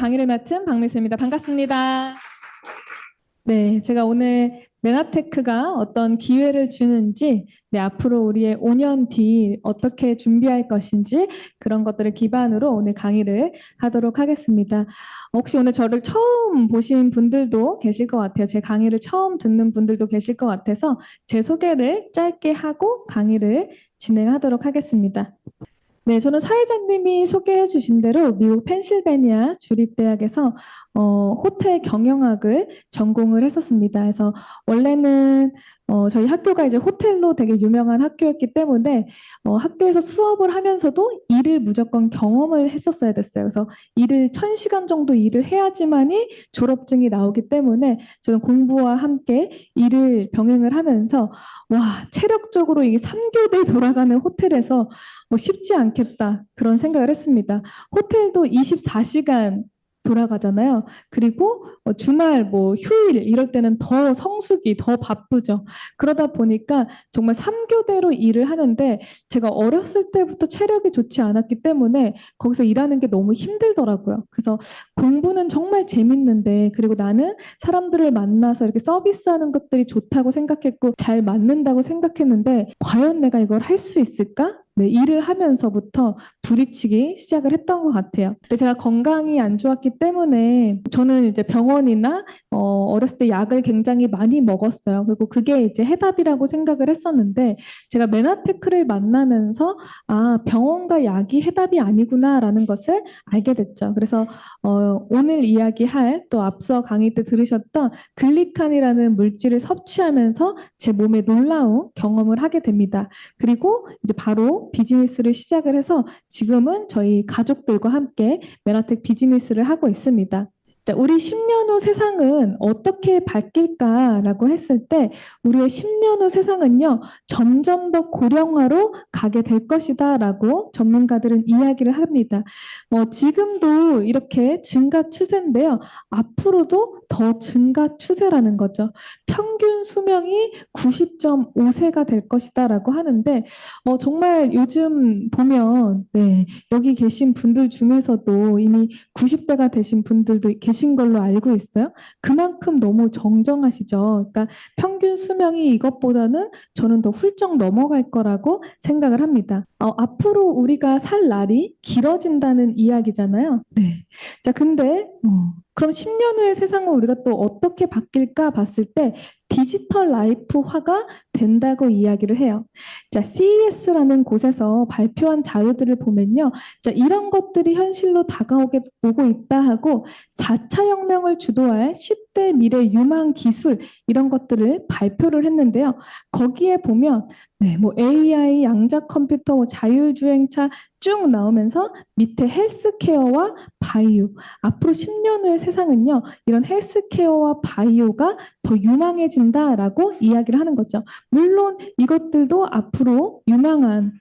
강의를 맡은 박미수입니다. 반갑습니다. 네, 제가 오늘 메나테크가 어떤 기회를 주는지, 앞으로 우리의 5년 뒤 어떻게 준비할 것인지 그런 것들을 기반으로 오늘 강의를 하도록 하겠습니다. 혹시 오늘 저를 처음 보신 분들도 계실 것 같아요. 제 강의를 처음 듣는 분들도 계실 것 같아서 제 소개를 짧게 하고 강의를 진행하도록 하겠습니다. 네, 저는 사회자님이 소개해 주신 대로 미국 펜실베니아 주립대학에서 호텔 경영학을 전공을 했었습니다. 그래서 원래는 저희 학교가 이제 호텔로 되게 유명한 학교였기 때문에 학교에서 수업을 하면서도 일을 무조건 경험을 했었어야 됐어요. 그래서 일을 1000시간 정도 일을 해야지만이 졸업증이 나오기 때문에 저는 공부와 함께 일을 병행을 하면서 와, 체력적으로 이게 3교대 돌아가는 호텔에서 쉽지 않겠다 그런 생각을 했습니다. 호텔도 24시간 돌아가잖아요. 그리고 주말, 휴일 이럴 때는 더 성수기, 더 바쁘죠. 그러다 보니까 정말 3교대로 일을 하는데 제가 어렸을 때부터 체력이 좋지 않았기 때문에 거기서 일하는 게 너무 힘들더라고요. 그래서 공부는 정말 재밌는데 그리고 나는 사람들을 만나서 이렇게 서비스하는 것들이 좋다고 생각했고 잘 맞는다고 생각했는데 과연 내가 이걸 할 수 있을까? 네, 일을 하면서부터 부딪히기 시작을 했던 것 같아요. 근데 제가 건강이 안 좋았기 때문에 저는 이제 병원이나 어렸을 때 약을 굉장히 많이 먹었어요. 그리고 그게 이제 해답이라고 생각을 했었는데 제가 메나테크를 만나면서 아, 병원과 약이 해답이 아니구나라는 것을 알게 됐죠. 그래서 오늘 이야기할 또 앞서 강의 때 들으셨던 글리칸이라는 물질을 섭취하면서 제 몸에 놀라운 경험을 하게 됩니다. 그리고 이제 바로 비즈니스를 시작을 해서 지금은 저희 가족들과 함께 메나텍 비즈니스를 하고 있습니다. 자, 우리 10년 후 세상은 어떻게 바뀔까라고 했을 때 우리의 10년 후 세상은요, 점점 더 고령화로 가게 될 것이다라고 전문가들은 이야기를 합니다. 지금도 이렇게 증가 추세인데요. 앞으로도 더 증가 추세라는 거죠. 평균 수명이 90.5세가 될 것이다라고 하는데 정말 요즘 보면 네, 여기 계신 분들 중에서도 이미 90대가 되신 분들도 계신 걸로 알고 있어요. 그만큼 너무 정정하시죠. 그러니까 평균 수명이 이것보다는 저는 더 훌쩍 넘어갈 거라고 생각을 합니다. 앞으로 우리가 살 날이 길어진다는 이야기잖아요. 네. 자, 근데 그럼 10년 후의 세상은 우리가 또 어떻게 바뀔까 봤을 때 디지털 라이프화가 된다고 이야기를 해요. 자, CES라는 곳에서 발표한 자료들을 보면요. 자, 이런 것들이 현실로 오고 있다 하고 4차 혁명을 주도할 10대 미래 유망 기술 이런 것들을 발표를 했는데요. 거기에 보면 네, AI, 양자 컴퓨터, 자율주행차 쭉 나오면서 밑에 헬스케어와 바이오. 앞으로 10년 후의 세상은요, 이런 헬스케어와 바이오가 더 유망해진다라고 이야기를 하는 거죠. 물론 이것들도 앞으로 유망한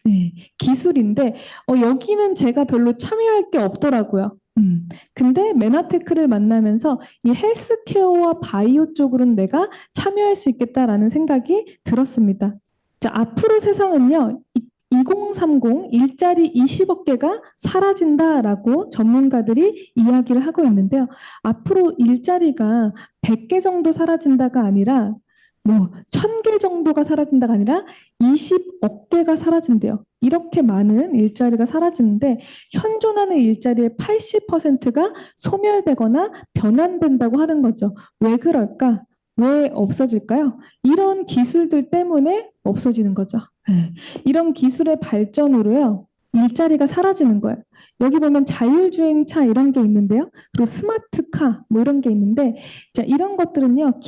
기술인데 여기는 제가 별로 참여할 게 없더라고요. 근데 메나테크를 만나면서 이 헬스케어와 바이오 쪽으로는 내가 참여할 수 있겠다라는 생각이 들었습니다. 자, 앞으로 세상은요, 2030 일자리 20억 개가 사라진다라고 전문가들이 이야기를 하고 있는데요. 앞으로 일자리가 100개 정도 사라진다가 아니라 1000개 정도가 사라진다가 아니라 20억 개가 사라진대요. 이렇게 많은 일자리가 사라지는데 현존하는 일자리의 80%가 소멸되거나 변환된다고 하는 거죠. 왜 그럴까? 왜 없어질까요? 이런 기술들 때문에 없어지는 거죠. 네. 이런 기술의 발전으로요. 일자리가 사라지는 거예요. 여기 보면 자율주행차 이런 게 있는데요. 그리고 스마트카 이런 게 있는데 자, 이런 것들은요.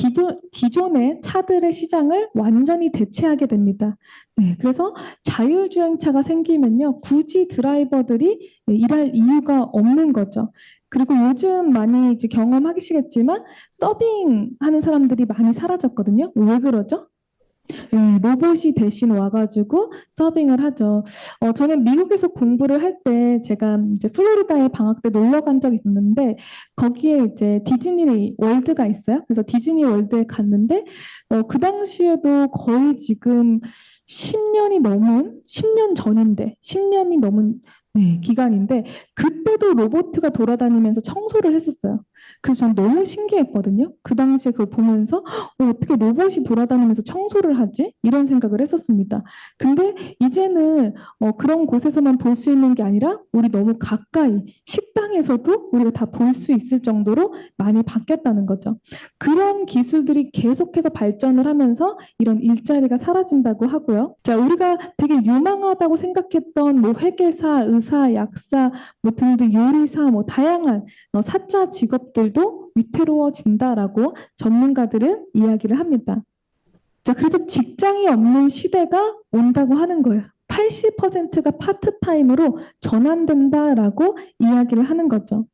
기존의 차들의 시장을 완전히 대체하게 됩니다. 네, 그래서 자율주행차가 생기면요. 굳이 드라이버들이 일할 이유가 없는 거죠. 그리고 요즘 많이 이제 경험하시겠지만 서빙하는 사람들이 많이 사라졌거든요. 왜 그러죠? 네, 로봇이 대신 와가지고 서빙을 하죠. 저는 미국에서 공부를 할 때 제가 이제 플로리다에 방학 때 놀러 간 적이 있었는데 거기에 이제 디즈니 월드가 있어요. 그래서 디즈니 월드에 갔는데 그 당시에도 거의 지금 10년 전인데 10년이 넘은 기간인데 그때도 로봇가 돌아다니면서 청소를 했었어요. 그래서 전 너무 신기했거든요. 그 당시에 그걸 보면서 어떻게 로봇이 돌아다니면서 청소를 하지? 이런 생각을 했었습니다. 근데 이제는 그런 곳에서만 볼 수 있는 게 아니라 우리 너무 가까이 식당에서도 우리가 다 볼 수 있을 정도로 많이 바뀌었다는 거죠. 그런 기술들이 계속해서 발전을 하면서 이런 일자리가 사라진다고 하고요. 자, 우리가 되게 유망하다고 생각했던 뭐 회계사, 의사, 약사, 뭐 등등 요리사, 뭐 다양한 사자 직업들도 위태로워진다라고 전문가들은 이야기를 합니다. 자, 그래서 직장이 없는 시대가 온다고 하는 거예요. 80%가 파트타임으로 전환된다라고 이야기를 하는 거죠.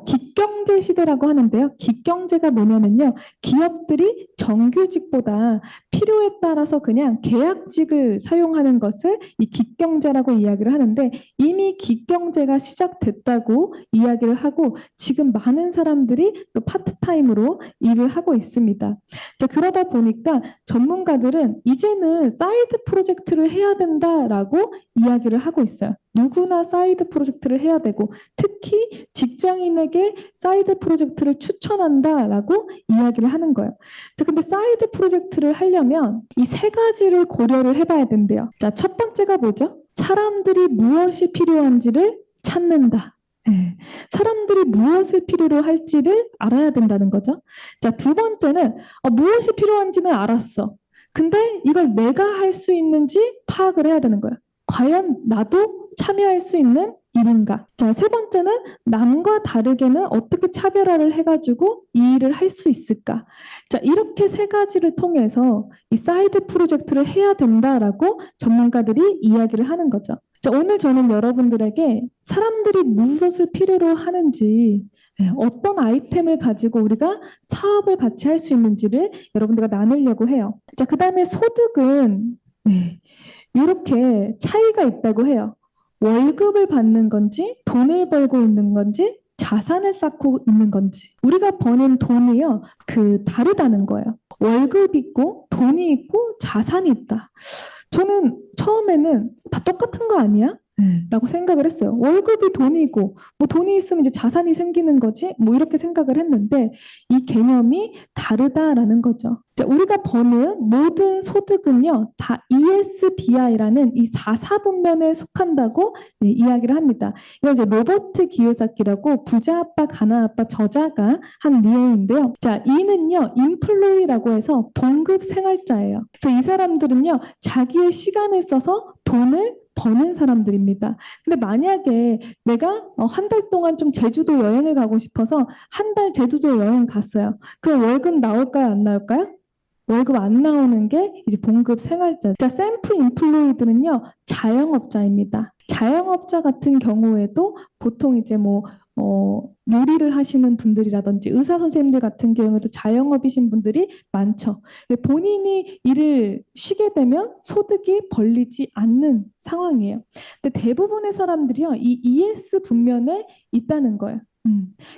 기경제 시대라고 하는데요. 기경제가 뭐냐면요. 기업들이 정규직보다 필요에 따라서 그냥 계약직을 사용하는 것을 이 기경제라고 이야기를 하는데 이미 기경제가 시작됐다고 이야기를 하고 지금 많은 사람들이 또 파트타임으로 일을 하고 있습니다. 자, 그러다 보니까 전문가들은 이제는 사이드 프로젝트를 해야 된다라고 이야기를 하고 있어요. 누구나 사이드 프로젝트를 해야 되고 특히 직장인에게 사이드 프로젝트를 추천한다라고 이야기를 하는 거예요. 자, 근데 사이드 프로젝트를 하려면 이 세 가지를 고려를 해봐야 된대요. 자, 첫 번째가 뭐죠? 사람들이 무엇이 필요한지를 찾는다. 네. 사람들이 무엇을 필요로 할지를 알아야 된다는 거죠. 자, 두 번째는 무엇이 필요한지는 알았어. 근데 이걸 내가 할 수 있는지 파악을 해야 되는 거예요. 과연 나도 참여할 수 있는 일인가? 자, 세 번째는 남과 다르게는 어떻게 차별화를 해가지고 이 일을 할 수 있을까? 자, 이렇게 세 가지를 통해서 이 사이드 프로젝트를 해야 된다라고 전문가들이 이야기를 하는 거죠. 자, 오늘 저는 여러분들에게 사람들이 무엇을 필요로 하는지 어떤 아이템을 가지고 우리가 사업을 같이 할 수 있는지를 여러분들과 나누려고 해요. 자, 그 다음에 소득은 이렇게 차이가 있다고 해요. 월급을 받는 건지, 돈을 벌고 있는 건지, 자산을 쌓고 있는 건지. 우리가 버는 돈이요, 다르다는 거예요. 월급 있고, 돈이 있고, 자산이 있다. 저는 처음에는 다 똑같은 거 아니야? 라고 생각을 했어요. 월급이 돈이고, 뭐 돈이 있으면 이제 자산이 생기는 거지? 뭐 이렇게 생각을 했는데, 이 개념이 다르다라는 거죠. 자, 우리가 버는 모든 소득은요, 다 ESBI라는 이 4사분면에 속한다고 이야기를 합니다. 이건 이제 로버트 기요사키라고 부자 아빠, 가난 아빠, 저자가 한 내용인데요. 자, E는요, 인플로이라고 해서 봉급 생활자예요. 그래서 이 사람들은요, 자기의 시간을 써서 돈을 버는 사람들입니다. 근데 만약에 내가 한 달 동안 좀 제주도 여행을 가고 싶어서 한 달 제주도 여행 갔어요. 그럼 월급 나올까요? 안 나올까요? 월급 안 나오는 게 이제 봉급 생활자. 자, 셀프 인플로이드는요, 자영업자입니다. 자영업자 같은 경우에도 보통 이제 뭐 요리를 하시는 분들이라든지 의사 선생님들 같은 경우에도 자영업이신 분들이 많죠. 본인이 일을 쉬게 되면 소득이 벌리지 않는 상황이에요. 근데 대부분의 사람들이요, 이 ES 분면에 있다는 거예요.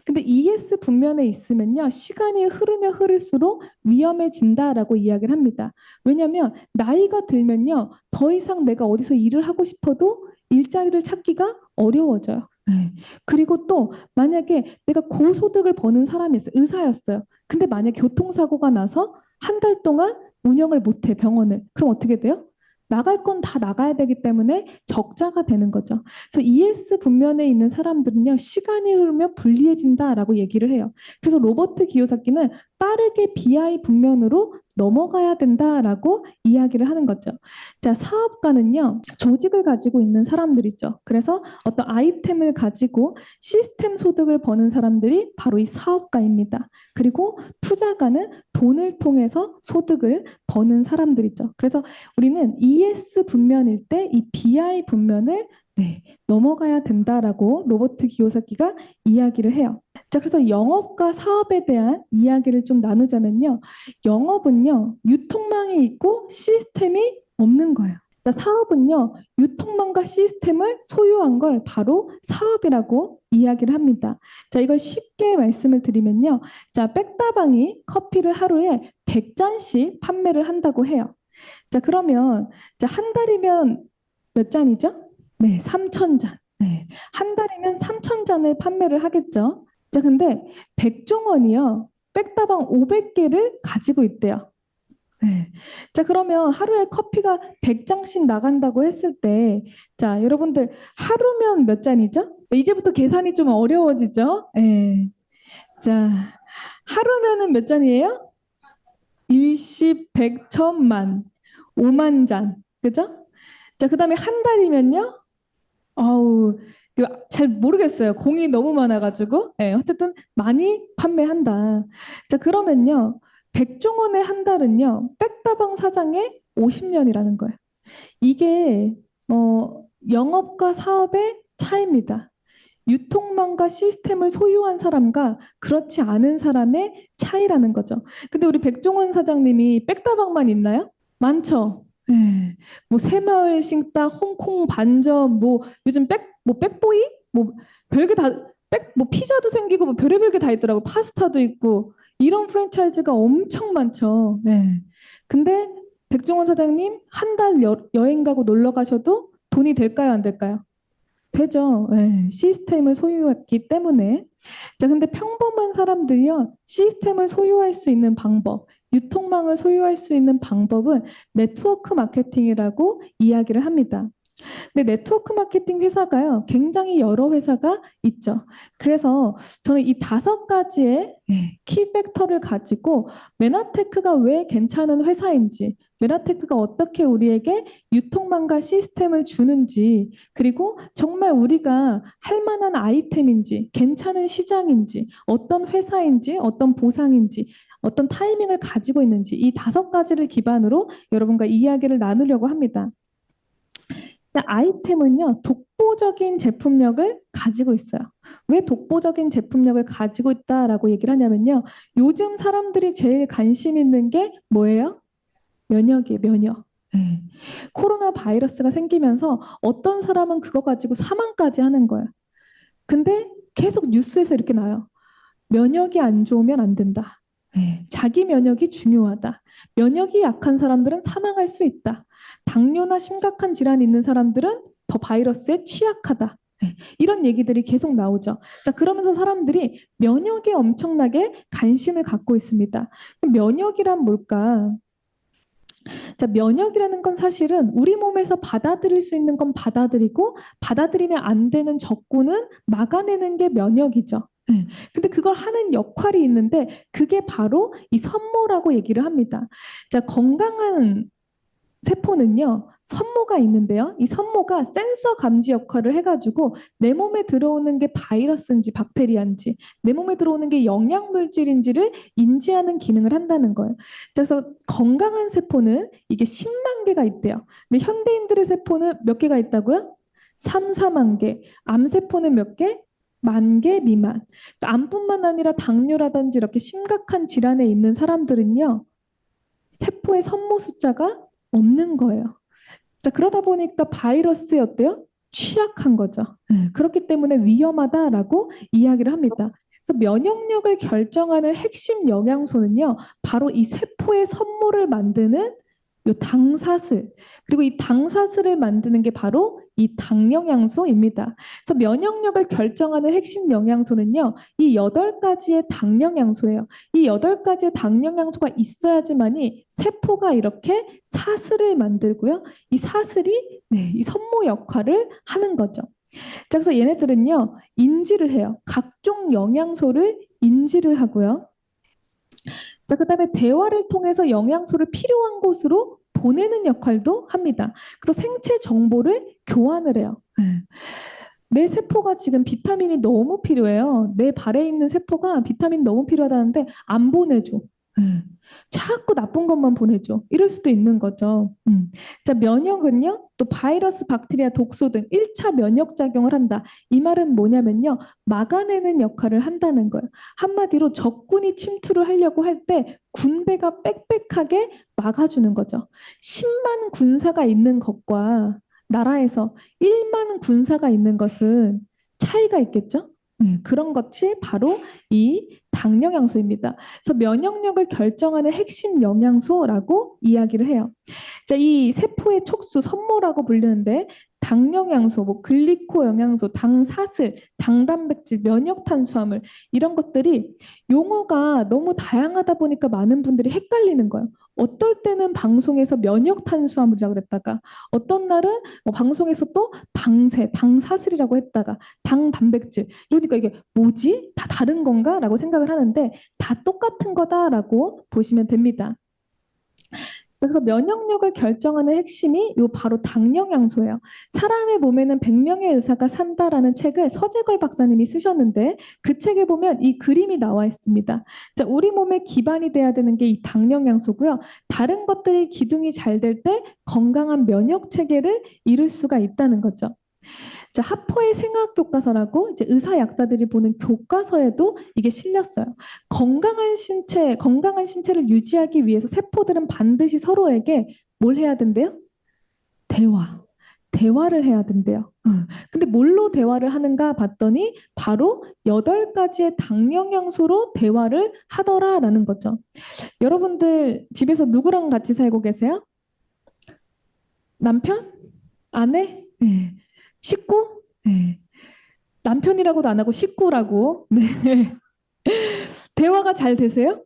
근데 ES 분면에 있으면요, 시간이 흐르면 흐를수록 위험해진다라고 이야기를 합니다. 왜냐하면 나이가 들면요, 더 이상 내가 어디서 일을 하고 싶어도 일자리를 찾기가 어려워져요. 그리고 또 만약에 내가 고소득을 버는 사람이 있어요. 의사였어요. 근데 만약 교통사고가 나서 한 달 동안 운영을 못해, 병원을. 그럼 어떻게 돼요? 나갈 건 다 나가야 되기 때문에 적자가 되는 거죠. 그래서 ES 분면에 있는 사람들은요, 시간이 흐르면 불리해진다라고 얘기를 해요. 그래서 로버트 기요사키는 빠르게 BI 분면으로 넘어가야 된다라고 이야기를 하는 거죠. 자, 사업가는요, 조직을 가지고 있는 사람들이죠. 그래서 어떤 아이템을 가지고 시스템 소득을 버는 사람들이 바로 이 사업가입니다. 그리고 투자가는 돈을 통해서 소득을 버는 사람들이죠. 그래서 우리는 ES 분면일 때 이 BI 분면을 넘어가야 된다라고 로버트 기요사키가 이야기를 해요. 자, 그래서 영업과 사업에 대한 이야기를 좀 나누자면요. 영업은요, 유통망이 있고 시스템이 없는 거예요. 자, 사업은요, 유통망과 시스템을 소유한 걸 바로 사업이라고 이야기를 합니다. 자, 이걸 쉽게 말씀을 드리면요. 자, 백다방이 커피를 하루에 100잔씩 판매를 한다고 해요. 자, 그러면 한 달이면 몇 잔이죠? 네, 3,000잔. 네, 한 달이면 3,000잔을 판매를 하겠죠. 자, 근데 백종원이요. 백다방 500개를 가지고 있대요. 네. 자, 그러면 하루에 커피가 100장씩 나간다고 했을 때, 자, 여러분들 하루면 몇 잔이죠? 자, 이제부터 계산이 좀 어려워지죠? 네. 자, 하루면은 몇 잔이에요? 일십, 백, 천만, 5만 잔. 그죠? 자, 그 다음에 한 달이면요? 아우, 이거 잘 모르겠어요. 공이 너무 많아가지고. 예, 어쨌든 많이 판매한다. 자, 그러면요. 백종원의 한 달은요. 백다방 사장의 50년이라는 거예요. 이게 영업과 사업의 차이입니다. 유통망과 시스템을 소유한 사람과 그렇지 않은 사람의 차이라는 거죠. 근데 우리 백종원 사장님이 백다방만 있나요? 많죠. 예. 뭐 새마을 식당, 홍콩 반점, 뭐 요즘 뭐 백보이, 뭐 별게 다 뭐 피자도 생기고 뭐 별의별 게 다 있더라고. 파스타도 있고 이런 프랜차이즈가 엄청 많죠. 네. 근데 백종원 사장님 한 달 여행 가고 놀러 가셔도 돈이 될까요, 안 될까요? 되죠. 예, 시스템을 소유했기 때문에. 자, 근데 평범한 사람들이요, 시스템을 소유할 수 있는 방법, 유통망을 소유할 수 있는 방법은 네트워크 마케팅이라고 이야기를 합니다. 근데 네트워크 마케팅 회사가요, 굉장히 여러 회사가 있죠. 그래서 저는 이 5가지의 키팩터를 가지고 메나테크가 왜 괜찮은 회사인지, 메나테크가 어떻게 우리에게 유통망과 시스템을 주는지, 그리고 정말 우리가 할 만한 아이템인지, 괜찮은 시장인지, 어떤 회사인지, 어떤 보상인지, 어떤 타이밍을 가지고 있는지, 이 5가지를 기반으로 여러분과 이야기를 나누려고 합니다. 아이템은요, 독보적인 제품력을 가지고 있어요. 왜 독보적인 제품력을 가지고 있다라고 얘기를 하냐면요. 요즘 사람들이 제일 관심 있는 게 뭐예요? 면역이에요, 면역. 네. 코로나 바이러스가 생기면서 어떤 사람은 그거 가지고 사망까지 하는 거예요. 근데 계속 뉴스에서 이렇게 나와요. 면역이 안 좋으면 안 된다. 네. 자기 면역이 중요하다. 면역이 약한 사람들은 사망할 수 있다. 당뇨나 심각한 질환이 있는 사람들은 더 바이러스에 취약하다. 네. 이런 얘기들이 계속 나오죠. 자, 그러면서 사람들이 면역에 엄청나게 관심을 갖고 있습니다. 면역이란 뭘까? 자, 면역이라는 건 사실은 우리 몸에서 받아들일 수 있는 건 받아들이고 받아들이면 안 되는 적군은 막아내는 게 면역이죠. 네. 근데 그걸 하는 역할이 있는데 그게 바로 이 선모라고 얘기를 합니다. 자, 건강한 세포는요, 선모가 있는데요. 이 선모가 센서 감지 역할을 해가지고 내 몸에 들어오는 게 바이러스인지 박테리아인지 내 몸에 들어오는 게 영양물질인지를 인지하는 기능을 한다는 거예요. 그래서 건강한 세포는 이게 10만 개가 있대요. 근데 현대인들의 세포는 몇 개가 있다고요? 3, 4만 개. 암세포는 몇 개? 10,000개 미만. 그러니까 암뿐만 아니라 당뇨라든지 이렇게 심각한 질환에 있는 사람들은요, 세포의 선모 숫자가 없는 거예요. 자, 그러다 보니까 바이러스에 어때요? 취약한 거죠. 그렇기 때문에 위험하다라고 이야기를 합니다. 그래서 면역력을 결정하는 핵심 영양소는요, 바로 이 세포의 선모를 만드는 요 당사슬, 그리고 이 당사슬을 만드는 게 바로 이 당영양소입니다. 그래서 면역력을 결정하는 핵심 영양소는요, 이 8가지의 당영양소예요. 이 8가지의 당영양소가 있어야지만이 세포가 이렇게 사슬을 만들고요. 이 사슬이 이 선모 역할을 하는 거죠. 자, 그래서 얘네들은요, 인지를 해요. 각종 영양소를 인지를 하고요. 자, 그다음에 대화를 통해서 영양소를 필요한 곳으로 보내는 역할도 합니다. 그래서 생체 정보를 교환을 해요. 내 세포가 지금 비타민이 너무 필요해요. 내 발에 있는 세포가 비타민 너무 필요하다는데 안 보내줘. 자꾸 나쁜 것만 보내줘. 이럴 수도 있는 거죠. 자, 면역은요, 또 바이러스, 박테리아, 독소 등 1차 면역 작용을 한다. 이 말은 뭐냐면요, 막아내는 역할을 한다는 거예요. 한마디로 적군이 침투를 하려고 할 때 군대가 빽빽하게 막아주는 거죠. 10만 군사가 있는 것과 나라에서 1만 군사가 있는 것은 차이가 있겠죠? 그런 것이 바로 이 당영양소입니다. 그래서 면역력을 결정하는 핵심 영양소라고 이야기를 해요. 자, 이 세포의 촉수, 선모라고 불리는데 당 영양소, 뭐 글리코 영양소, 당 사슬, 당 단백질, 면역 탄수화물 이런 것들이 용어가 너무 다양하다 보니까 많은 분들이 헷갈리는 거예요. 어떨 때는 방송에서 면역 탄수화물이라고 그랬다가 어떤 날은 방송에서 또 당세, 당사슬이라고 했다가 당 단백질 이러니까 이게 뭐지? 다 다른 건가? 라고 생각을 하는데 다 똑같은 거다라고 보시면 됩니다. 그래서 면역력을 결정하는 핵심이 요 바로 당 영양소예요. 사람의 몸에는 100명의 의사가 산다라는 책을 서재걸 박사님이 쓰셨는데 그 책에 보면 이 그림이 나와 있습니다. 자, 우리 몸의 기반이 돼야 되는 게 이 당 영양소고요. 다른 것들이 기둥이 잘 될 때 건강한 면역 체계를 이룰 수가 있다는 거죠. 자, 하퍼의 생화학 교과서라고 이제 의사 약사들이 보는 교과서에도 이게 실렸어요. 건강한 신체를 유지하기 위해서 세포들은 반드시 서로에게 뭘 해야 된대요? 대화를 해야 된대요. 근데 뭘로 대화를 하는가 봤더니 바로 8가지의 당 영양소로 대화를 하더라라는 거죠. 여러분들 집에서 누구랑 같이 살고 계세요? 남편? 아내? 네. 식구? 네. 남편이라고도 안 하고 식구라고. 네. 대화가 잘 되세요?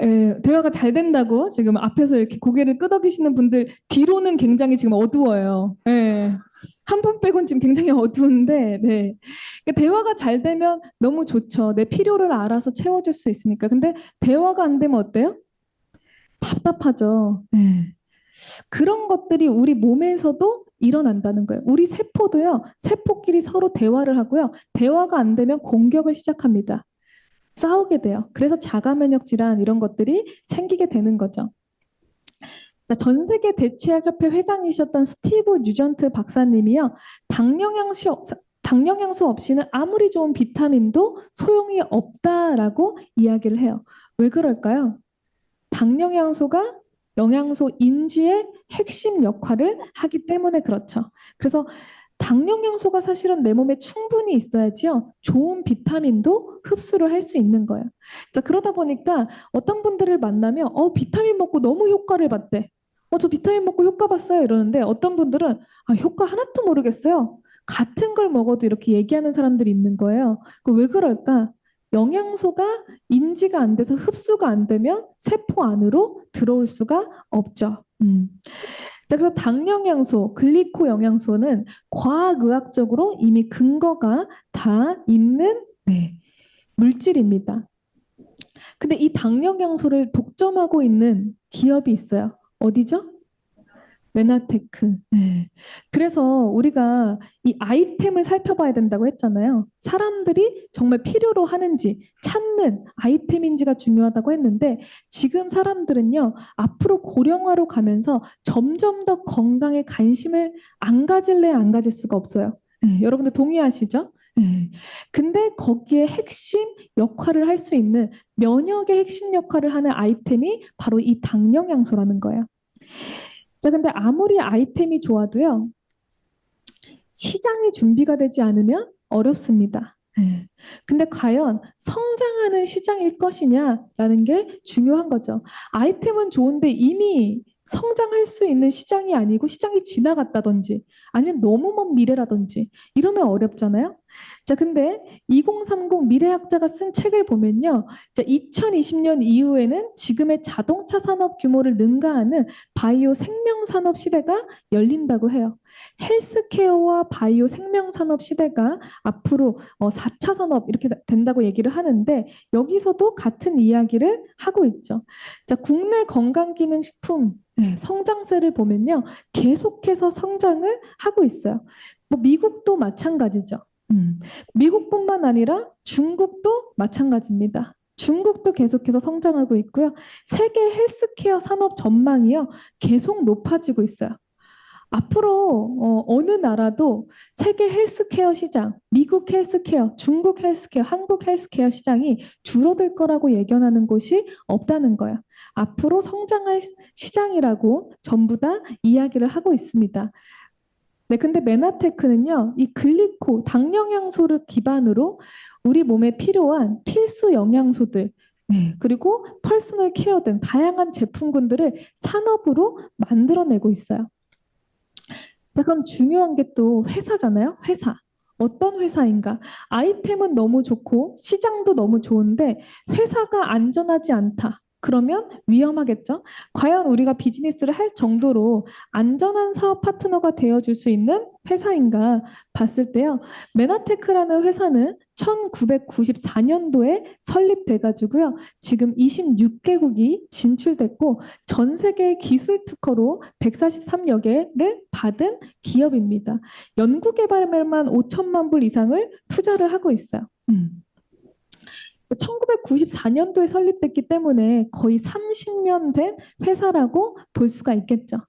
예, 대화가 잘 된다고 지금 앞에서 이렇게 고개를 끄덕이시는 분들 뒤로는 굉장히 지금 어두워요. 예. 한 분 빼곤 지금 굉장히 어두운데, 네. 그러니까 대화가 잘 되면 너무 좋죠. 내 필요를 알아서 채워줄 수 있으니까. 근데 대화가 안 되면 어때요? 답답하죠. 예. 그런 것들이 우리 몸에서도 일어난다는 거예요. 우리 세포도요, 세포끼리 서로 대화를 하고요. 대화가 안 되면 공격을 시작합니다. 싸우게 돼요. 그래서 자가 면역 질환 이런 것들이 생기게 되는 거죠. 자, 전 세계 대체약협회 회장이셨던 스티브 뉴전트 박사님이요. 당 영양소 없이는 아무리 좋은 비타민도 소용이 없다라고 이야기를 해요. 왜 그럴까요? 당 영양소가 영양소 인지의 핵심 역할을 하기 때문에 그렇죠. 그래서 당 영양소가 사실은 내 몸에 충분히 있어야지요. 좋은 비타민도 흡수를 할 수 있는 거예요. 자, 그러다 보니까 어떤 분들을 만나면 비타민 먹고 너무 효과를 봤대. 저 비타민 먹고 효과 봤어요. 이러는데 어떤 분들은 효과 하나도 모르겠어요. 같은 걸 먹어도 이렇게 얘기하는 사람들이 있는 거예요. 왜 그럴까? 영양소가 인지가 안 돼서 흡수가 안 되면 세포 안으로 들어올 수가 없죠. 자, 그래서 당 영양소, 글리코 영양소는 과학의학적으로 이미 근거가 다 있는 물질입니다. 근데 이 당 영양소를 독점하고 있는 기업이 있어요. 어디죠? 메나테크. 네. 그래서 우리가 이 아이템을 살펴봐야 된다고 했잖아요. 사람들이 정말 필요로 하는지 찾는 아이템인지가 중요하다고 했는데 지금 사람들은요, 앞으로 고령화로 가면서 점점 더 건강에 관심을 안 가질래 안 가질 수가 없어요. 네. 여러분들 동의하시죠? 네. 근데 거기에 핵심 역할을 할 수 있는 면역의 핵심 역할을 하는 아이템이 바로 이 당 영양소라는 거예요. 자, 근데 아무리 아이템이 좋아도요, 시장이 준비가 되지 않으면 어렵습니다. 근데 과연 성장하는 시장일 것이냐라는 게 중요한 거죠. 아이템은 좋은데 이미 성장할 수 있는 시장이 아니고 시장이 지나갔다든지 아니면 너무 먼 미래라든지 이러면 어렵잖아요. 자, 근데 2030 미래학자가 쓴 책을 보면요. 자, 2020년 이후에는 지금의 자동차 산업 규모를 능가하는 바이오 생명 산업 시대가 열린다고 해요. 헬스케어와 바이오 생명 산업 시대가 앞으로 4차 산업 이렇게 된다고 얘기를 하는데 여기서도 같은 이야기를 하고 있죠. 자, 국내 건강기능식품 성장세를 보면요. 계속해서 성장을 하고 있어요. 뭐 미국도 마찬가지죠. 미국뿐만 아니라 중국도 마찬가지입니다. 중국도 계속해서 성장하고 있고요. 세계 헬스케어 산업 전망이요. 계속 높아지고 있어요. 앞으로 어느 나라도 세계 헬스케어 시장, 미국 헬스케어, 중국 헬스케어, 한국 헬스케어 시장이 줄어들 거라고 예견하는 곳이 없다는 거예요. 앞으로 성장할 시장이라고 전부 다 이야기를 하고 있습니다. 네, 근데 메나테크는요, 이 글리코, 당 영양소를 기반으로 우리 몸에 필요한 필수 영양소들, 그리고 퍼스널 케어 등 다양한 제품군들을 산업으로 만들어내고 있어요. 자, 그럼 중요한 게 또 회사잖아요. 회사. 어떤 회사인가? 아이템은 너무 좋고 시장도 너무 좋은데 회사가 안전하지 않다. 그러면 위험하겠죠? 과연 우리가 비즈니스를 할 정도로 안전한 사업 파트너가 되어줄 수 있는 회사인가 봤을 때요. 메나테크라는 회사는 1994년도에 설립돼가지고요. 지금 26개국이 진출됐고 전 세계 기술 특허로 143여 개를 받은 기업입니다. 연구 개발에만 5천만 불 이상을 투자를 하고 있어요. 1994년도에 설립됐기 때문에 거의 30년 된 회사라고 볼 수가 있겠죠.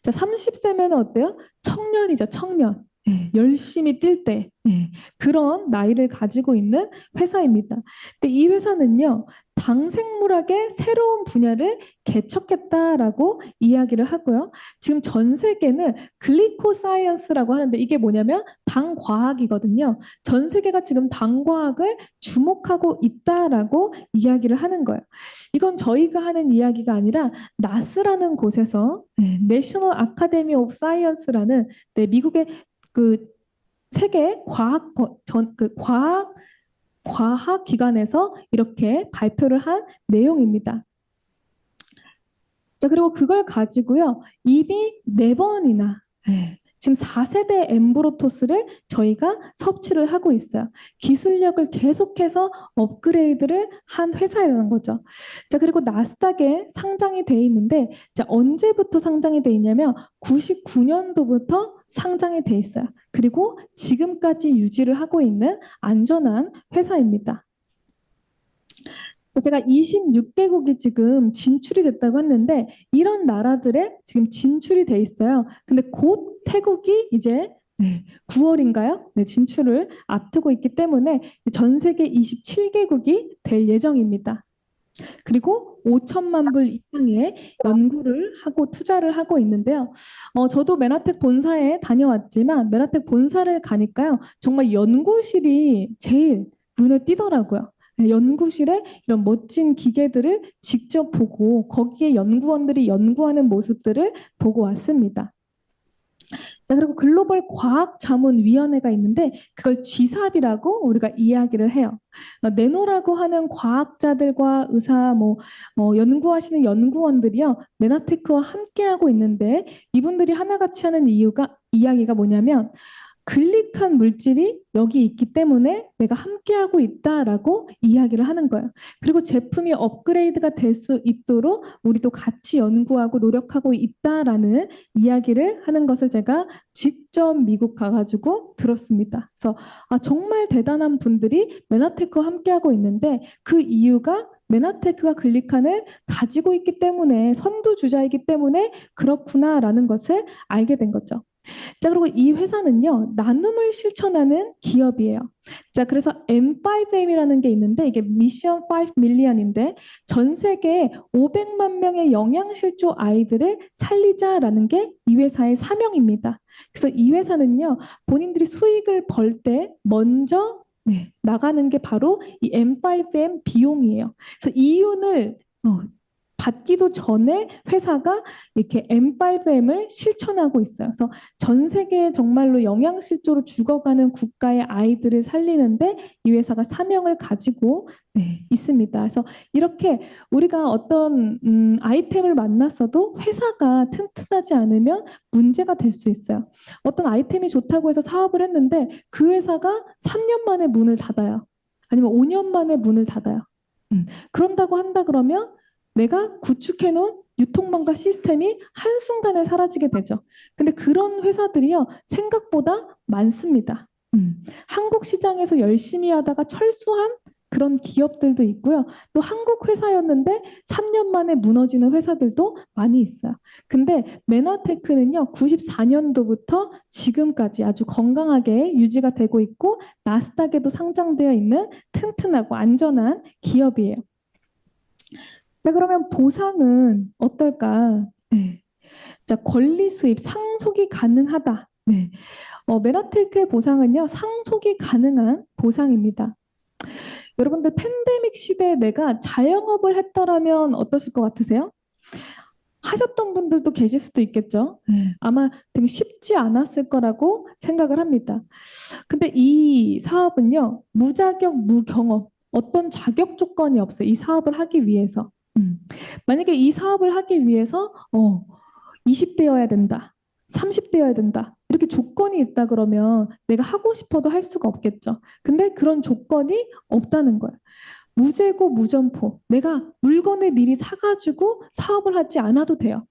자, 30세면 어때요? 청년이죠, 청년. 예, 열심히 뛸 때, 예, 그런 나이를 가지고 있는 회사입니다. 근데 이 회사는요, 당생물학의 새로운 분야를 개척했다라고 이야기를 하고요. 지금 전 세계는 글리코사이언스라고 하는데 이게 뭐냐면 당과학이거든요. 전 세계가 지금 당과학을 주목하고 있다라고 이야기를 하는 거예요. 이건 저희가 하는 이야기가 아니라 나스라는 곳에서 내셔널 아카데미 오브 사이언스라는 미국의 그 세계 과학 기관에서 이렇게 발표를 한 내용입니다. 자, 그리고 그걸 가지고요. 이미 4번이나 지금 4세대 엠브로토스를 저희가 섭취를 하고 있어요. 기술력을 계속해서 업그레이드를 한 회사라는 거죠. 자, 그리고 나스닥에 상장이 돼 있는데 자, 언제부터 상장이 돼 있냐면 99년도부터 상장이 돼 있어요. 그리고 지금까지 유지를 하고 있는 안전한 회사입니다. 제가 26개국이 지금 진출이 됐다고 했는데 이런 나라들에 지금 진출이 돼 있어요. 근데 곧 태국이 이제 9월인가요? 네, 진출을 앞두고 있기 때문에 전 세계 27개국이 될 예정입니다. 그리고 5천만 불 이상의 연구를 하고 투자를 하고 있는데요. 저도 메나텍 본사에 다녀왔지만 메나텍 본사를 가니까요. 정말 연구실이 제일 눈에 띄더라고요. 연구실에 이런 멋진 기계들을 직접 보고 거기에 연구원들이 연구하는 모습들을 보고 왔습니다. 자, 그리고 글로벌 과학자문위원회가 있는데 그걸 GSAP이라고 우리가 이야기를 해요. 네노라고 하는 과학자들과 의사, 연구하시는 연구원들이요. 메나테크와 함께하고 있는데 이분들이 하나같이 하는 이야기가 뭐냐면 글릭한 물질이 여기 있기 때문에 내가 함께하고 있다라고 이야기를 하는 거예요. 그리고 제품이 업그레이드가 될 수 있도록 우리도 같이 연구하고 노력하고 있다라는 이야기를 하는 것을 제가 직접 미국 가가지고 들었습니다. 그래서 정말 대단한 분들이 메나테크와 함께하고 있는데 그 이유가 메나테크가 글리칸을 가지고 있기 때문에 선두주자이기 때문에 그렇구나라는 것을 알게 된 거죠. 자, 그리고 이 회사는요, 나눔을 실천하는 기업이에요. 자, 그래서 M5M이라는 게 있는데 이게 미션 5 밀리언인데 전 세계 500만 명의 영양실조 아이들을 살리자라는 게 이 회사의 사명입니다. 그래서 이 회사는요, 본인들이 수익을 벌 때 먼저 나가는 게 바로 이 M5M 비용이에요. 그래서 이윤을 받기도 전에 회사가 이렇게 M5M을 실천하고 있어요. 그래서 전 세계에 정말로 영양실조로 죽어가는 국가의 아이들을 살리는데 이 회사가 사명을 가지고 있습니다. 그래서 이렇게 우리가 어떤 아이템을 만났어도 회사가 튼튼하지 않으면 문제가 될 수 있어요. 어떤 아이템이 좋다고 해서 사업을 했는데 그 회사가 3년 만에 문을 닫아요. 아니면 5년 만에 문을 닫아요. 그런다고 한다 그러면 내가 구축해놓은 유통망과 시스템이 한순간에 사라지게 되죠. 근데 그런 회사들이요, 생각보다 많습니다. 한국 시장에서 열심히 하다가 철수한 그런 기업들도 있고요. 또 한국 회사였는데 3년 만에 무너지는 회사들도 많이 있어요. 근데 메나테크는요, 94년도부터 지금까지 아주 건강하게 유지가 되고 있고 나스닥에도 상장되어 있는 튼튼하고 안전한 기업이에요. 자, 그러면 보상은 어떨까? 자, 권리 수입, 상속이 가능하다. 메나테크의 보상은요, 상속이 가능한 보상입니다. 여러분들 팬데믹 시대에 내가 자영업을 했더라면 어떠실 것 같으세요? 하셨던 분들도 계실 수도 있겠죠. 아마 되게 쉽지 않았을 거라고 생각을 합니다. 근데 이 사업은요, 무자격, 무경험, 어떤 자격 조건이 없어요. 이 사업을 하기 위해서. 만약에 이 사업을 하기 위해서 20대여야 된다. 30대여야 된다. 이렇게 조건이 있다 그러면 내가 하고 싶어도 할 수가 없겠죠. 근데 그런 조건이 없다는 거예요. 무재고 무점포. 내가 물건을 미리 사가지고 사업을 하지 않아도 돼요.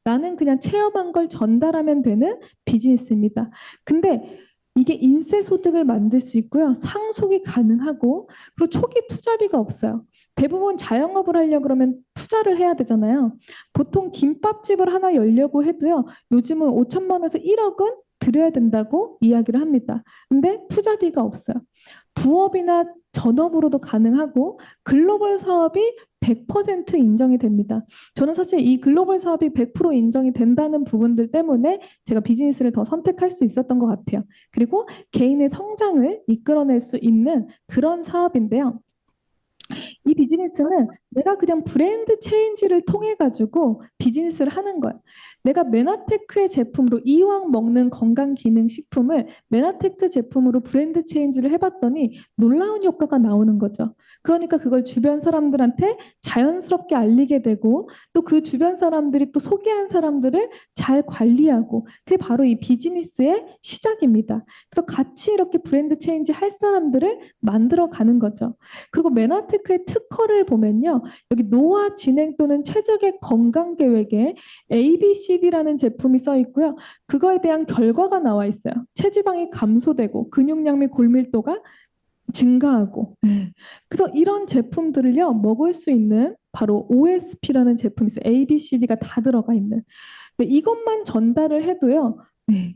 나는 그냥 체험한 걸 전달하면 되는 비즈니스입니다. 근데 이게 인세 소득을 만들 수 있고요. 상속이 가능하고 그리고 초기 투자비가 없어요. 대부분 자영업을 하려고 그러면 투자를 해야 되잖아요. 보통 김밥집을 하나 열려고 해도요. 요즘은 5천만 원에서 1억은 들여야 된다고 이야기를 합니다. 근데 투자비가 없어요. 부업이나 전업으로도 가능하고 글로벌 사업이 100% 인정이 됩니다. 저는 사실 이 글로벌 사업이 100% 인정이 된다는 부분들 때문에 제가 비즈니스를 더 선택할 수 있었던 것 같아요. 그리고 개인의 성장을 이끌어낼 수 있는 그런 사업인데요. 이 비즈니스는 내가 그냥 브랜드 체인지를 통해 가지고 비즈니스를 하는 거야. 내가 메나테크의 제품으로 이왕 먹는 건강 기능 식품을 메나테크 제품으로 브랜드 체인지를 해봤더니 놀라운 효과가 나오는 거죠. 그러니까 그걸 주변 사람들한테 자연스럽게 알리게 되고 또 그 주변 사람들이 또 소개한 사람들을 잘 관리하고 그게 바로 이 비즈니스의 시작입니다. 그래서 같이 이렇게 브랜드 체인지 할 사람들을 만들어 가는 거죠. 그리고 메나테크의 특허를 보면요. 여기 노화 진행 또는 최적의 건강 계획에 ABCD라는 제품이 써 있고요. 그거에 대한 결과가 나와 있어요. 체지방이 감소되고 근육량 및 골밀도가 증가하고. 그래서 이런 제품들을요, 먹을 수 있는 바로 OSP라는 제품이 있어요. ABCD가 다 들어가 있는. 근데 이것만 전달을 해도요,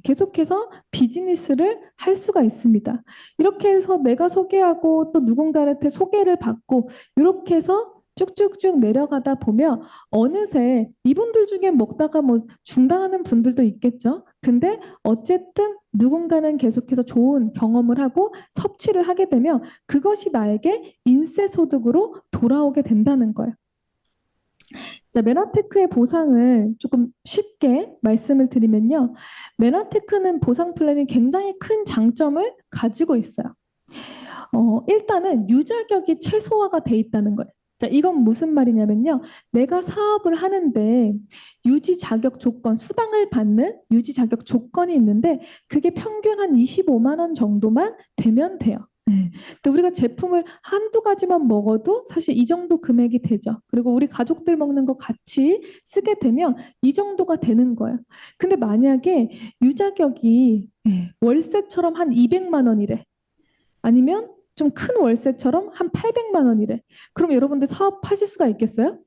계속해서 비즈니스를 할 수가 있습니다. 이렇게 해서 내가 소개하고 또 누군가한테 소개를 받고 이렇게 해서 쭉쭉쭉 내려가다 보면 어느새 이분들 중에 먹다가 뭐 중단하는 분들도 있겠죠. 근데 어쨌든 누군가는 계속해서 좋은 경험을 하고 섭취를 하게 되면 그것이 나에게 인세 소득으로 돌아오게 된다는 거예요. 자, 메나테크의 보상을 조금 쉽게 말씀을 드리면요. 메나테크는 보상 플랜이 굉장히 큰 장점을 가지고 있어요. 일단은 유자격이 최소화가 돼 있다는 거예요. 자, 이건 무슨 말이냐면요. 내가 사업을 하는데 유지 자격 조건, 수당을 받는 유지 자격 조건이 있는데 그게 평균 한 25만 원 정도만 되면 돼요. 근데 우리가 제품을 한두 가지만 먹어도 사실 이 정도 금액이 되죠. 그리고 우리 가족들 먹는 거 같이 쓰게 되면 이 정도가 되는 거예요. 근데 만약에 유자격이 월세처럼 한 200만 원이래. 아니면 좀 큰 월세처럼 한 800만 원이래. 그럼 여러분들 사업하실 수가 있겠어요?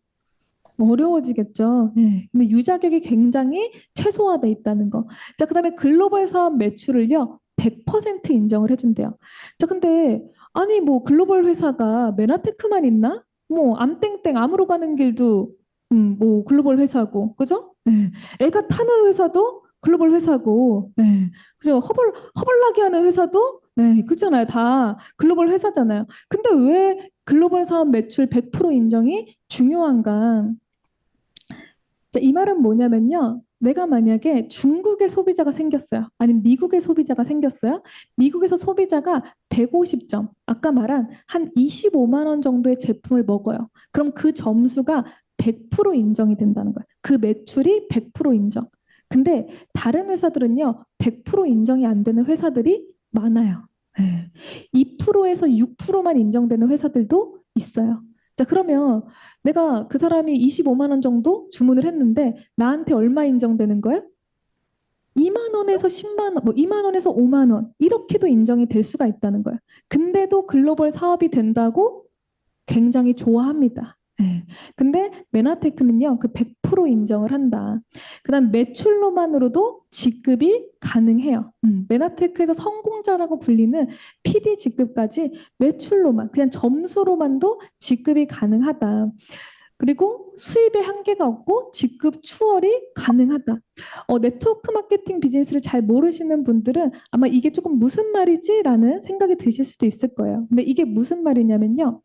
어려워지겠죠. 네. 근데 유자격이 굉장히 최소화돼 있다는 거. 자, 그다음에 글로벌 사업 매출을요. 100% 인정을 해준대요. 자, 근데 아니 뭐 글로벌 회사가 메나테크만 있나? 뭐 암땡땡 암으로 가는 길도 뭐 글로벌 회사고, 그죠? 네. 애가 타는 회사도 글로벌 회사고, 네. 그죠? 허벌나게 하는 회사도 네, 그렇잖아요. 다 글로벌 회사잖아요. 근데 왜 글로벌 사업 매출 100% 인정이 중요한가? 자, 이 말은 뭐냐면요. 내가 만약에 중국의 소비자가 생겼어요. 아니면 미국의 소비자가 생겼어요. 미국에서 소비자가 150점, 아까 말한 한 25만 원 정도의 제품을 먹어요. 그럼 그 점수가 100% 인정이 된다는 거예요. 그 매출이 100% 인정. 근데 다른 회사들은요, 100% 인정이 안 되는 회사들이 많아요. 2%에서 6%만 인정되는 회사들도 있어요. 자, 그러면 내가 그 사람이 25만 원 정도 주문을 했는데 나한테 얼마 인정되는 거예요? 2만 원에서 10만 원, 뭐 2만 원에서 5만 원 이렇게도 인정이 될 수가 있다는 거예요. 근데도 글로벌 사업이 된다고 굉장히 좋아합니다. 네. 근데 메나테크는요, 그 100% 인정을 한다. 그다음 매출로만으로도 지급이 가능해요. 메나테크에서 성공자라고 불리는 PD 지급까지 매출로만, 그냥 점수로만도 지급이 가능하다. 그리고 수입에 한계가 없고 직급 추월이 가능하다. 네트워크 마케팅 비즈니스를 잘 모르시는 분들은 아마 이게 조금 무슨 말이지? 라는 생각이 드실 수도 있을 거예요. 근데 이게 무슨 말이냐면요.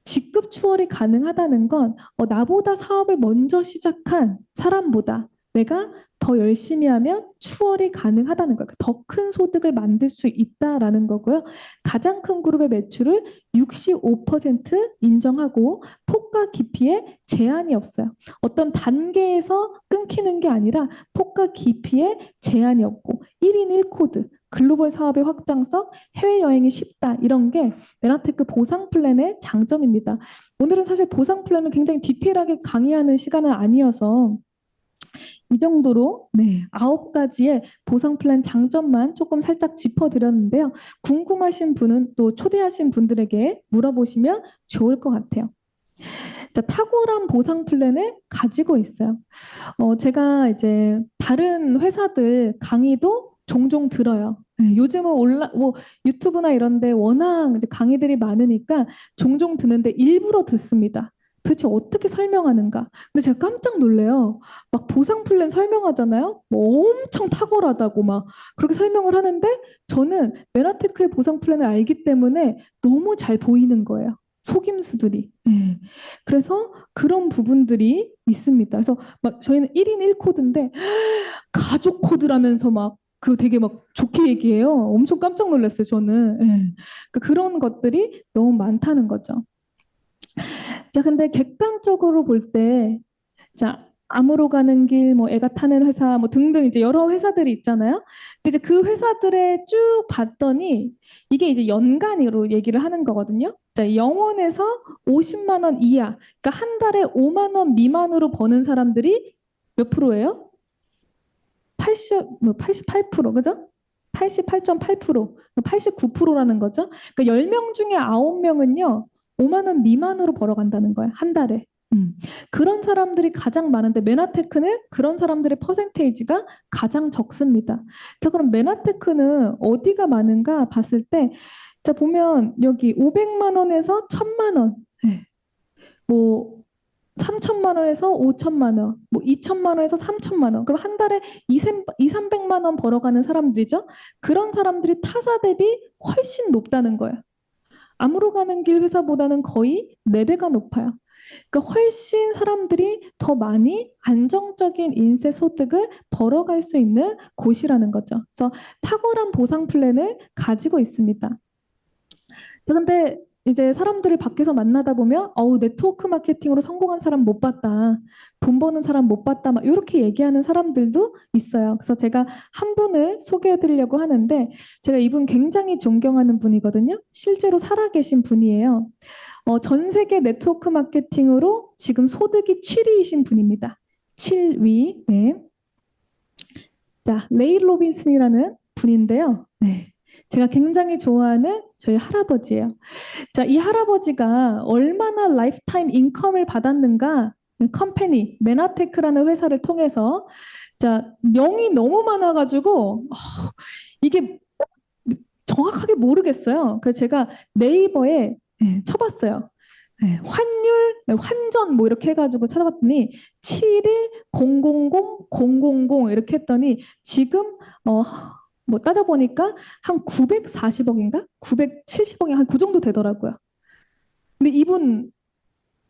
직급 추월이 가능하다는 건 나보다 사업을 먼저 시작한 사람보다 내가 더 열심히 하면 추월이 가능하다는 거예요. 더 큰 소득을 만들 수 있다라는 거고요. 가장 큰 그룹의 매출을 65% 인정하고 폭과 깊이에 제한이 없어요. 어떤 단계에서 끊기는 게 아니라 폭과 깊이에 제한이 없고 1인 1코드, 글로벌 사업의 확장성, 해외여행이 쉽다 이런 게 메나테크 보상 플랜의 장점입니다. 오늘은 사실 보상 플랜을 굉장히 디테일하게 강의하는 시간은 아니어서 이 정도로 9가지의 보상 플랜 장점만 조금 살짝 짚어드렸는데요. 궁금하신 분은 또 초대하신 분들에게 물어보시면 좋을 것 같아요. 자, 탁월한 보상 플랜을 가지고 있어요. 제가 이제 다른 회사들 강의도 종종 들어요. 요즘은 유튜브나 이런 데 워낙 이제 강의들이 많으니까 종종 듣는데 일부러 듣습니다. 도대체 어떻게 설명하는가? 근데 제가 깜짝 놀래요. 막 보상 플랜 설명하잖아요. 뭐 엄청 탁월하다고 막 그렇게 설명을 하는데 저는 메나테크의 보상 플랜을 알기 때문에 너무 잘 보이는 거예요. 속임수들이. 예. 그래서 그런 부분들이 있습니다. 그래서 막 저희는 1인 1코드인데 가족 코드라면서 막 그 되게 막 좋게 얘기해요. 엄청 깜짝 놀랐어요, 저는. 예. 그러니까 그런 것들이 너무 많다는 거죠. 자, 근데 객관적으로 볼 때, 자, 암으로 가는 길, 뭐 애가 타는 회사, 뭐 등등 이제 여러 회사들이 있잖아요. 근데 이제 그 회사들에 쭉 봤더니 이게 이제 연간으로 얘기를 하는 거거든요. 자, 0원에서 50만 원 이하, 그러니까 한 달에 5만 원 미만으로 버는 사람들이 몇 프로예요? 88%, 그죠? 88.8%, 89%라는 거죠. 그러니까 10명 중에 9명은요, 5만 원 미만으로 벌어간다는 거예요, 한 달에. 그런 사람들이 가장 많은데 메나테크는 그런 사람들의 퍼센테이지가 가장 적습니다. 자, 그럼 메나테크는 어디가 많은가 봤을 때, 자, 보면 여기 500만 원에서 1000만 원, 뭐 3천만 원에서 5천만 원, 뭐 2천만 원에서 3천만 원. 그럼 한 달에 300만 원 벌어가는 사람들이죠. 그런 사람들이 타사 대비 훨씬 높다는 거예요. 암으로 가는 길 회사보다는 거의 4배가 높아요. 그러니까 훨씬 사람들이 더 많이 안정적인 인세 소득을 벌어갈 수 있는 곳이라는 거죠. 그래서 탁월한 보상 플랜을 가지고 있습니다. 자, 근데 이제 사람들을 밖에서 만나다 보면 네트워크 마케팅으로 성공한 사람 못 봤다. 돈 버는 사람 못 봤다. 막 이렇게 얘기하는 사람들도 있어요. 그래서 제가 한 분을 소개해 드리려고 하는데 제가 이분 굉장히 존경하는 분이거든요. 실제로 살아계신 분이에요. 전 세계 네트워크 마케팅으로 지금 소득이 7위이신 분입니다. 7위. 네. 자, 레이 로빈슨이라는 분인데요. 네. 제가 굉장히 좋아하는 저희 할아버지예요. 자, 이 할아버지가 얼마나 라이프타임 인컴을 받았는가? 컴퍼니, 메나테크라는 회사를 통해서 자, 명이 너무 많아가지고 이게 정확하게 모르겠어요. 그래서 제가 네이버에 쳐봤어요. 환전 뭐 이렇게 해가지고 찾아봤더니 7100000 이렇게 했더니 지금 뭐 따져보니까 한 940억인가? 970억이 한 그 정도 되더라고요. 근데 이분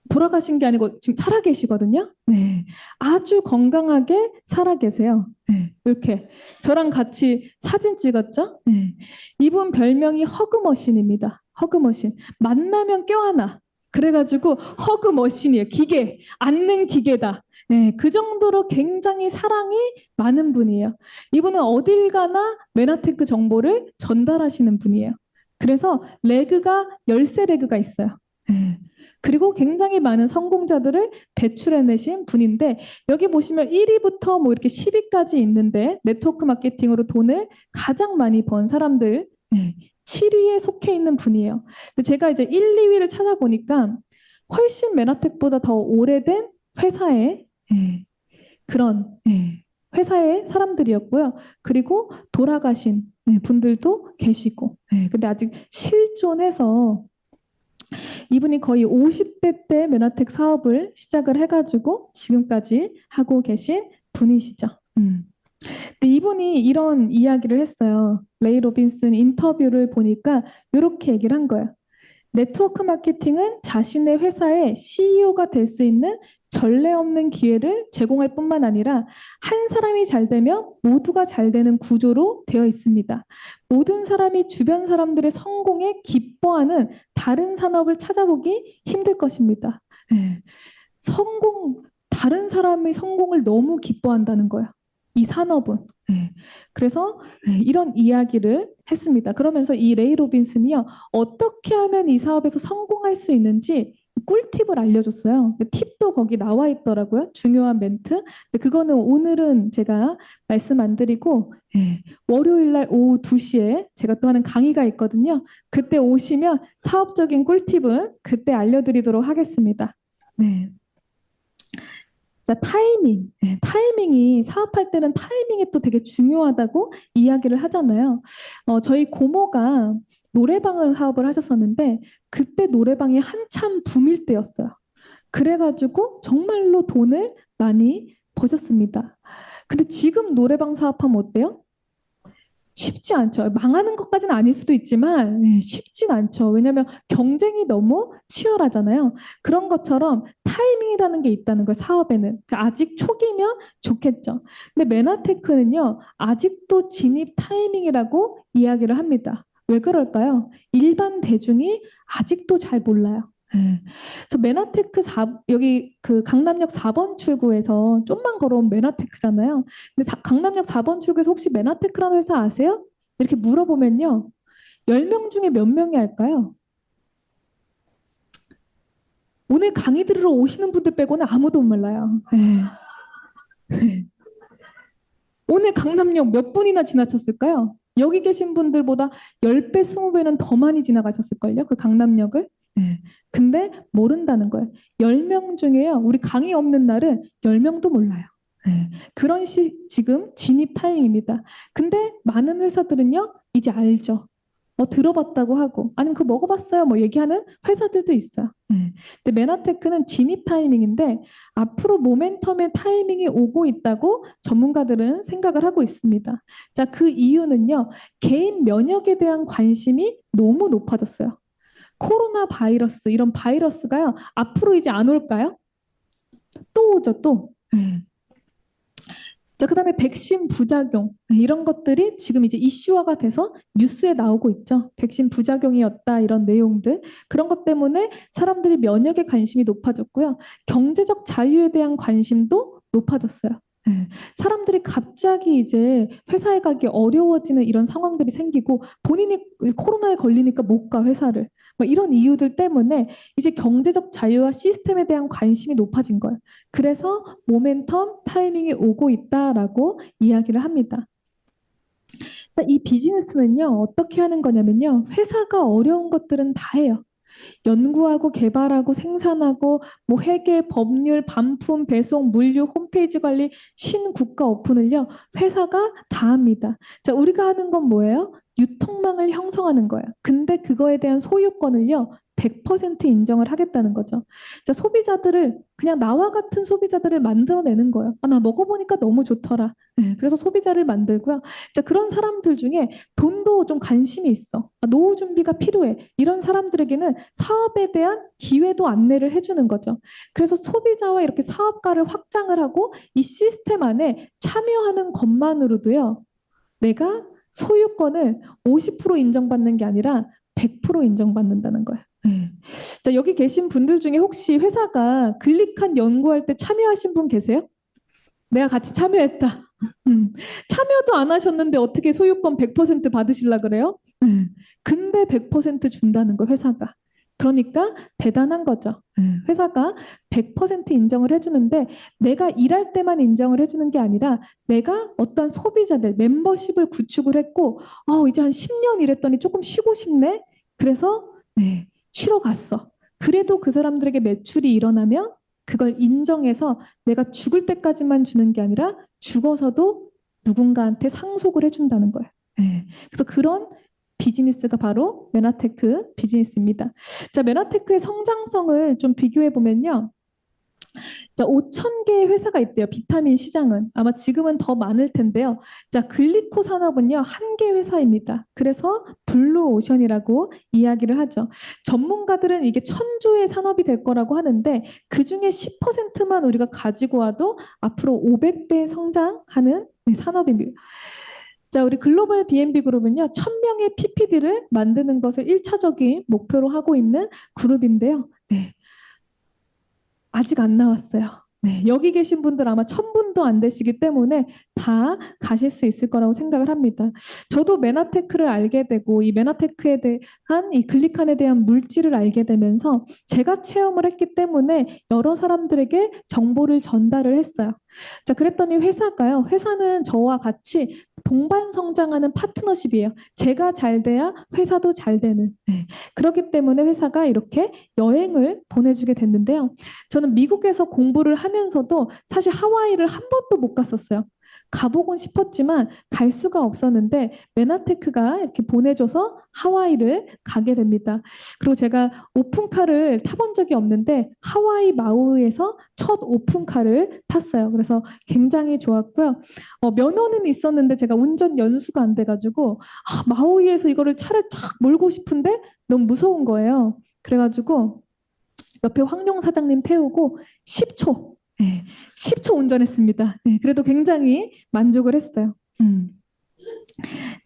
돌아가신 게 아니고 지금 살아 계시거든요. 네. 아주 건강하게 살아 계세요. 네. 이렇게 저랑 같이 사진 찍었죠. 네. 이분 별명이 허그머신입니다. 허그머신. 만나면 껴안아. 그래가지고 허그머신이에요. 기계. 앉는 기계다. 네. 그 정도로 굉장히 사랑이 많은 분이에요. 이분은 어딜 가나 메나테크 정보를 전달하시는 분이에요. 그래서 레그가 13레그가 있어요. 네. 그리고 굉장히 많은 성공자들을 배출해내신 분인데 여기 보시면 1위부터 뭐 이렇게 10위까지 있는데 네트워크 마케팅으로 돈을 가장 많이 번 사람들 7위에 속해 있는 분이에요. 근데 제가 이제 1, 2위를 찾아보니까 훨씬 메나텍보다 더 오래된 회사의 그런 회사의 사람들이었고요. 그리고 돌아가신 분들도 계시고 근데 아직 실존해서 이분이 거의 50대 때 메나텍 사업을 시작을 해가지고 지금까지 하고 계신 분이시죠. 근데 이분이 이런 이야기를 했어요. 레이 로빈슨 인터뷰를 보니까 이렇게 얘기를 한 거예요. 네트워크 마케팅은 자신의 회사의 CEO가 될 수 있는 전례 없는 기회를 제공할 뿐만 아니라 한 사람이 잘 되면 모두가 잘 되는 구조로 되어 있습니다. 모든 사람이 주변 사람들의 성공에 기뻐하는 다른 산업을 찾아보기 힘들 것입니다. 예. 다른 사람의 성공을 너무 기뻐한다는 거예요. 이 산업은. 예. 그래서 이런 이야기를 했습니다. 그러면서 이 레이 로빈슨이요, 어떻게 하면 이 사업에서 성공할 수 있는지 꿀팁을 알려줬어요. 팁도 거기 나와 있더라고요. 중요한 멘트. 근데 그거는 오늘은 제가 말씀 안 드리고, 월요일 날 오후 2시에 제가 또 하는 강의가 있거든요. 그때 오시면 사업적인 꿀팁은 그때 알려드리도록 하겠습니다. 네. 자, 타이밍. 타이밍이 사업할 때는 타이밍이 또 되게 중요하다고 이야기를 하잖아요. 저희 고모가 노래방을 사업을 하셨었는데 그때 노래방이 한참 붐일 때였어요. 그래가지고 정말로 돈을 많이 버셨습니다. 근데 지금 노래방 사업하면 어때요? 쉽지 않죠. 망하는 것까지는 아닐 수도 있지만 쉽진 않죠. 왜냐하면 경쟁이 너무 치열하잖아요. 그런 것처럼 타이밍이라는 게 있다는 거예요. 사업에는. 그러니까 아직 초기면 좋겠죠. 근데 메나테크는요. 아직도 진입 타이밍이라고 이야기를 합니다. 왜 그럴까요? 일반 대중이 아직도 잘 몰라요. 그래서 메나테크 여기 그 강남역 4번 출구에서 좀만 걸어온 메나테크잖아요. 근데 강남역 4번 출구에서 혹시 메나테크라는 회사 아세요? 이렇게 물어보면요. 10명 중에 몇 명이 알까요? 오늘 강의 들으러 오시는 분들 빼고는 아무도 못 몰라요. 오늘 강남역 몇 분이나 지나쳤을까요? 여기 계신 분들보다 10배, 20배는 더 많이 지나가셨을걸요? 그 강남역을. 근데 모른다는 거예요. 10명 중에요. 우리 강의 없는 날은 10명도 몰라요. 그런 지금 진입 타임입니다. 근데 많은 회사들은요, 이제 알죠. 들어봤다고 하고, 아니면 그거 먹어봤어요. 뭐 얘기하는 회사들도 있어요. 근데 메나테크는 진입 타이밍인데, 앞으로 모멘텀의 타이밍이 오고 있다고 전문가들은 생각을 하고 있습니다. 자, 그 이유는요, 개인 면역에 대한 관심이 너무 높아졌어요. 코로나 바이러스, 이런 바이러스가요, 앞으로 이제 안 올까요? 또 오죠, 또. 자, 그다음에 백신 부작용 이런 것들이 지금 이제 이슈화가 돼서 뉴스에 나오고 있죠. 백신 부작용이었다 이런 내용들 그런 것 때문에 사람들이 면역에 관심이 높아졌고요. 경제적 자유에 대한 관심도 높아졌어요. 사람들이 갑자기 이제 회사에 가기 어려워지는 이런 상황들이 생기고 본인이 코로나에 걸리니까 못 가 회사를 뭐 이런 이유들 때문에 이제 경제적 자유와 시스템에 대한 관심이 높아진 거예요. 그래서 모멘텀 타이밍이 오고 있다라고 이야기를 합니다. 자, 이 비즈니스는요, 어떻게 하는 거냐면요, 회사가 어려운 것들은 다 해요. 연구하고 개발하고 생산하고 뭐 회계, 법률, 반품, 배송, 물류, 홈페이지 관리, 신국가 오픈을요, 회사가 다 합니다. 자, 우리가 하는 건 뭐예요? 유통망을 형성하는 거예요. 근데 그거에 대한 소유권을요, 100% 인정을 하겠다는 거죠. 자, 소비자들을 그냥 나와 같은 소비자들을 만들어내는 거예요. 아, 나 먹어보니까 너무 좋더라. 그래서 소비자를 만들고요. 자, 그런 사람들 중에 돈도 좀 관심이 있어. 아, 노후 준비가 필요해. 이런 사람들에게는 사업에 대한 기회도 안내를 해주는 거죠. 그래서 소비자와 이렇게 사업가를 확장을 하고 이 시스템 안에 참여하는 것만으로도요. 내가 소유권을 50% 인정받는 게 아니라 100% 인정받는다는 거예요. 자, 여기 계신 분들 중에 혹시 회사가 글릭한 연구할 때 참여하신 분 계세요? 내가 같이 참여했다. 참여도 안 하셨는데 어떻게 소유권 100% 받으실라 그래요? 근데 100% 준다는 거 회사가. 그러니까 대단한 거죠. 회사가 100% 인정을 해주는데 내가 일할 때만 인정을 해주는 게 아니라 내가 어떤 소비자들 멤버십을 구축을 했고 이제 한 10년 일했더니 조금 쉬고 싶네. 그래서 쉬러 갔어. 그래도 그 사람들에게 매출이 일어나면 그걸 인정해서 내가 죽을 때까지만 주는 게 아니라 죽어서도 누군가한테 상속을 해준다는 거예요. 그래서 그런 비즈니스가 바로 메나테크 비즈니스입니다. 자, 메나테크의 성장성을 좀 비교해 보면요. 자, 5천 개의 회사가 있대요. 비타민 시장은. 아마 지금은 더 많을 텐데요. 자, 글리코 산업은요, 한 개 회사입니다. 그래서 블루오션이라고 이야기를 하죠. 전문가들은 이게 천조의 산업이 될 거라고 하는데 그중에 10%만 우리가 가지고 와도 앞으로 500배 성장하는 산업입니다. 자, 우리 글로벌 B&B 그룹은요, 1000명의 PPD를 만드는 것을 1차적인 목표로 하고 있는 그룹인데요. 네. 아직 안 나왔어요. 네, 여기 계신 분들 아마 1000분도 안 되시기 때문에 다 가실 수 있을 거라고 생각을 합니다. 저도 메나테크를 알게 되고 이 메나테크에 대한 이 글리칸에 대한 물질을 알게 되면서 제가 체험을 했기 때문에 여러 사람들에게 정보를 전달을 했어요. 자, 그랬더니 회사는 저와 같이 동반 성장하는 파트너십이에요. 제가 잘 돼야 회사도 잘 되는. 네. 그렇기 때문에 회사가 이렇게 여행을 보내주게 됐는데요. 저는 미국에서 공부를 하면서도 사실 하와이를 한 번도 못 갔었어요. 가보곤 싶었지만 갈 수가 없었는데 메나테크가 이렇게 보내줘서 하와이를 가게 됩니다. 그리고 제가 오픈카를 타본 적이 없는데 하와이 마우이에서 첫 오픈카를 탔어요. 그래서 굉장히 좋았고요. 면허는 있었는데 제가 운전 연수가 안 돼가지고 마우이에서 이거를 차를 탁 몰고 싶은데 너무 무서운 거예요. 그래가지고 옆에 황룡 사장님 태우고 10초, 네, 10초 운전했습니다. 네, 그래도 굉장히 만족을 했어요.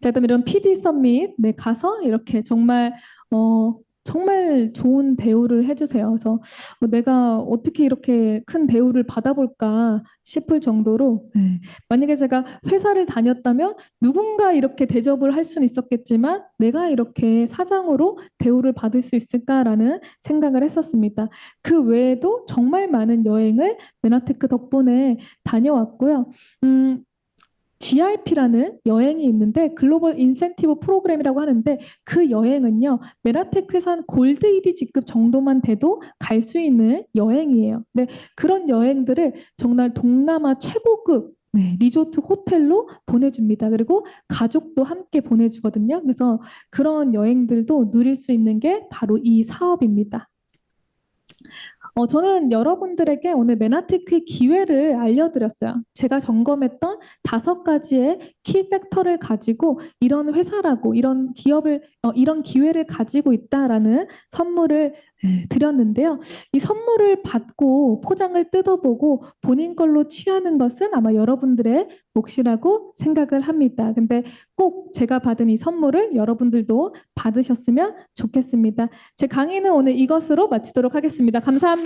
자, 그다음 이런 PD 서밋 네, 가서 이렇게 정말 좋은 대우를 해주세요. 그래서 내가 어떻게 이렇게 큰 대우를 받아볼까 싶을 정도로 네. 만약에 제가 회사를 다녔다면 누군가 이렇게 대접을 할 수는 있었겠지만 내가 이렇게 사장으로 대우를 받을 수 있을까라는 생각을 했었습니다. 그 외에도 정말 많은 여행을 메나테크 덕분에 다녀왔고요. GRP라는 여행이 있는데 글로벌 인센티브 프로그램이라고 하는데 그 여행은요 메나테크에서 골드 EDG급 정도만 돼도 갈 수 있는 여행이에요. 근데 그런 여행들을 정말 동남아 최고급 네, 리조트 호텔로 보내줍니다. 그리고 가족도 함께 보내주거든요. 그래서 그런 여행들도 누릴 수 있는 게 바로 이 사업입니다. 저는 여러분들에게 오늘 메나테크의 기회를 알려드렸어요. 제가 점검했던 5가지의 키 팩터를 가지고 이런 회사라고 이런 기업을 이런 기회를 가지고 있다라는 선물을 드렸는데요. 이 선물을 받고 포장을 뜯어보고 본인 걸로 취하는 것은 아마 여러분들의 몫이라고 생각을 합니다. 근데 꼭 제가 받은 이 선물을 여러분들도 받으셨으면 좋겠습니다. 제 강의는 오늘 이것으로 마치도록 하겠습니다. 감사합니다.